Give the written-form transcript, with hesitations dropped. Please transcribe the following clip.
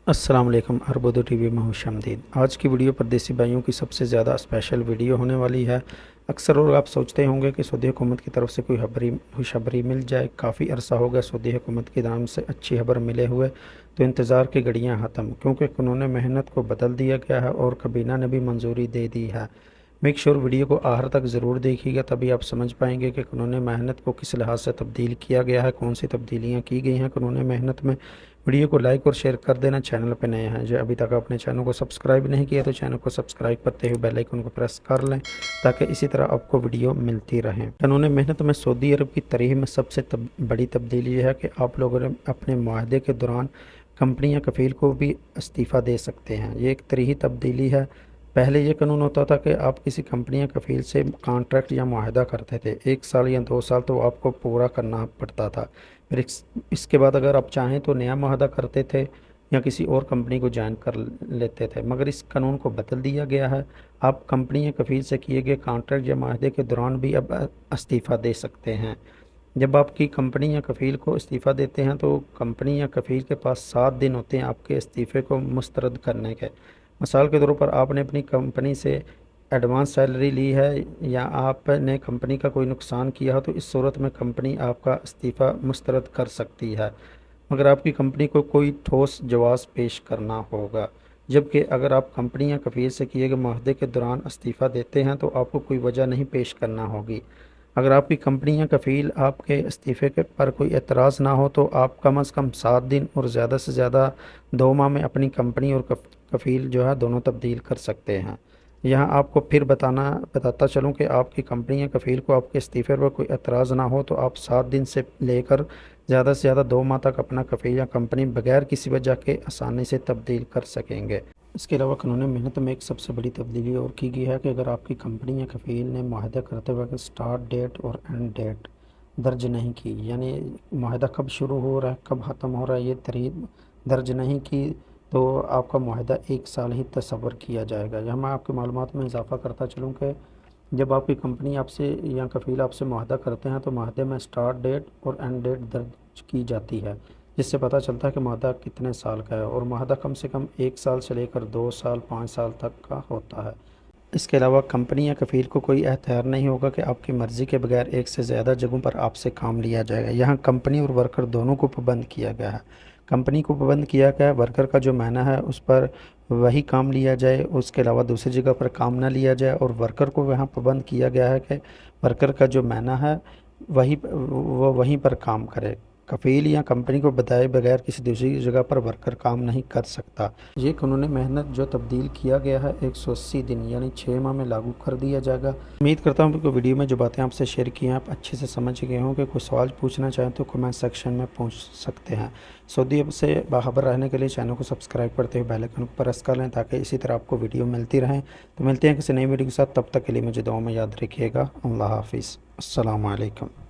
अस्सलाम वालेकुम अरबोदो टीवी में खुशामदीद। आज की वीडियो परदेसी भाइयों की सबसे ज़्यादा स्पेशल वीडियो होने वाली है। अक्सर लोग आप सोचते होंगे कि सऊदी हुकूमत की तरफ से कोई खुशखबरी मिल जाए। काफ़ी अरसा हो गया सऊदी हुकूमत की तरफ से अच्छी खबर मिले हुए, तो इंतज़ार की घड़ियाँ ख़त्म, क्योंकि कानून मेहनत को बदल दिया गया है और काबीना ने भी मंजूरी दे दी है। मेक श्योर वीडियो को आखिर तक ज़रूर देखिएगा, तभी आप समझ पाएंगे कि कानून मेहनत को किस लिहाज से तब्दील किया गया है, कौन सी तब्दीलियाँ की गई हैं कानून मेहनत में। वीडियो को लाइक और शेयर कर देना। चैनल पर नए हैं जो अभी तक अपने चैनल को सब्सक्राइब नहीं किया तो चैनल को सब्सक्राइब करते हुए बेल आइकन को प्रेस कर लें, ताकि इसी तरह आपको वीडियो मिलती रहे। कानून मेहनत में सऊदी अरब की तारीख में सबसे बड़ी तब्दीली यह है कि आप लोगों ने अपने मुआहदे के दौरान कंपनी या कफ़ील को भी इस्तीफ़ा दे सकते हैं। ये एक तरीही तब्दीली है। पहले ये कानून होता था कि आप किसी कंपनी या कफ़ील से कॉन्ट्रैक्ट या मुआहदा करते थे, 1 साल या 2 साल तो आपको पूरा करना पड़ता था। फिर इसके बाद अगर आप चाहें तो नया मुआहदा करते थे या किसी और कंपनी को ज्वाइन कर लेते थे, मगर इस कानून को बदल दिया गया है। आप कंपनी या कफ़ील से किए गए कॉन्ट्रैक्ट या मुआहदे के दौरान भी अब इस्तीफ़ा दे सकते हैं। जब आपकी कंपनी या कफ़ील को इस्तीफ़ा देते हैं तो कंपनी या कफ़ील के पास 7 दिन होते हैं आपके इस्तीफ़े को मुस्तरद करने के। मिसाल के तौर पर आपने अपनी कंपनी से एडवांस सैलरी ली है या आपने कंपनी का कोई नुकसान किया हो, तो इस सूरत में कंपनी आपका इस्तीफ़ा मुस्तरद कर सकती है, मगर आपकी कंपनी को कोई ठोस जवाब पेश करना होगा। जबकि अगर आप कंपनी या कफ़ील से किए गए मुआहदे के दौरान इस्तीफ़ा देते हैं तो आपको कोई वजह नहीं पेश करना होगी। अगर आपकी कंपनी या कफ़ील आपके इस्तीफ़े के पर कोई एतराज़ ना हो तो आप कम अज़ कम 7 दिन और ज़्यादा से ज़्यादा 2 माह में अपनी कंपनी और कफ़ील जो है दोनों तब्दील कर सकते हैं। यहाँ आपको फिर बताता चलूँ कि आपकी कंपनी या कफ़ील को आपके इस्तीफ़े पर कोई एतराज़ ना हो तो आप 7 दिन से लेकर ज़्यादा से ज़्यादा 2 माह तक अपना कफ़ील या कंपनी बगैर किसी वजह के आसानी से तब्दील कर सकेंगे। इसके अलावा कानून मेहनत में एक सबसे बड़ी तब्दीली और की गई है कि अगर आपकी कंपनी या कफ़ील ने मुआहदा करते वक्त स्टार्ट डेट और एंड डेट दर्ज नहीं की, यानी मुआहदा कब शुरू हो रहा है कब ख़त्म हो रहा है ये तारीख दर्ज नहीं की, तो आपका मुआहदा 1 साल ही तस्वर किया जाएगा। यहाँ मैं आपकी मालूमात में इजाफ़ा करता चलूँ कि जब आपकी कंपनी आपसे या कफ़ील आपसे मुआहदा करते हैं तो मुआहदे में स्टार्ट डेट और एंड डेट दर्ज की जाती है, जिससे पता चलता है कि मुआहदा कितने साल का है, और मुआहदा कम से कम 1 साल से लेकर 2 साल 5 साल तक का होता है। इसके अलावा कंपनी या कफ़ील को कोई एख्तियार नहीं होगा कि आपकी मर्ज़ी के बगैर एक से ज़्यादा जगहों पर आपसे काम लिया जाएगा। यहाँ कंपनी और वर्कर दोनों को पाबंद किया गया है। कंपनी को पाबंद किया गया है वर्कर का जो महीना है उस पर वही काम लिया जाए, उसके अलावा दूसरी जगह पर काम ना लिया जाए, और वर्कर को वहाँ पाबंद किया गया है कि वर्कर का जो महीना है वो वहीं पर काम करे। कफ़ील या कंपनी को बताए बगैर किसी दूसरी जगह पर वर्कर काम नहीं कर सकता। ये कानून मेहनत जो तब्दील किया गया है 180 दिन यानी 6 माह में लागू कर दिया जाएगा। उम्मीद करता हूँ कि वीडियो में जो बातें आपसे शेयर की हैं आप अच्छे से समझ गए हों। कि कोई सवाल पूछना चाहें तो कमेंट सेक्शन में पूछ सकते हैं। सऊदी अरब से बाखबर रहने के लिए चैनल को सब्सक्राइब करते हुए बेल आइकन को प्रेस कर लें, ताकि इसी तरह आपको वीडियो मिलती रहें। तो मिलते हैं किसी नई वीडियो के साथ, तब तक के लिए मुझे दुआ में याद रखिएगा। अल्लाह हाफिज़। अस्सलाम वालेकुम।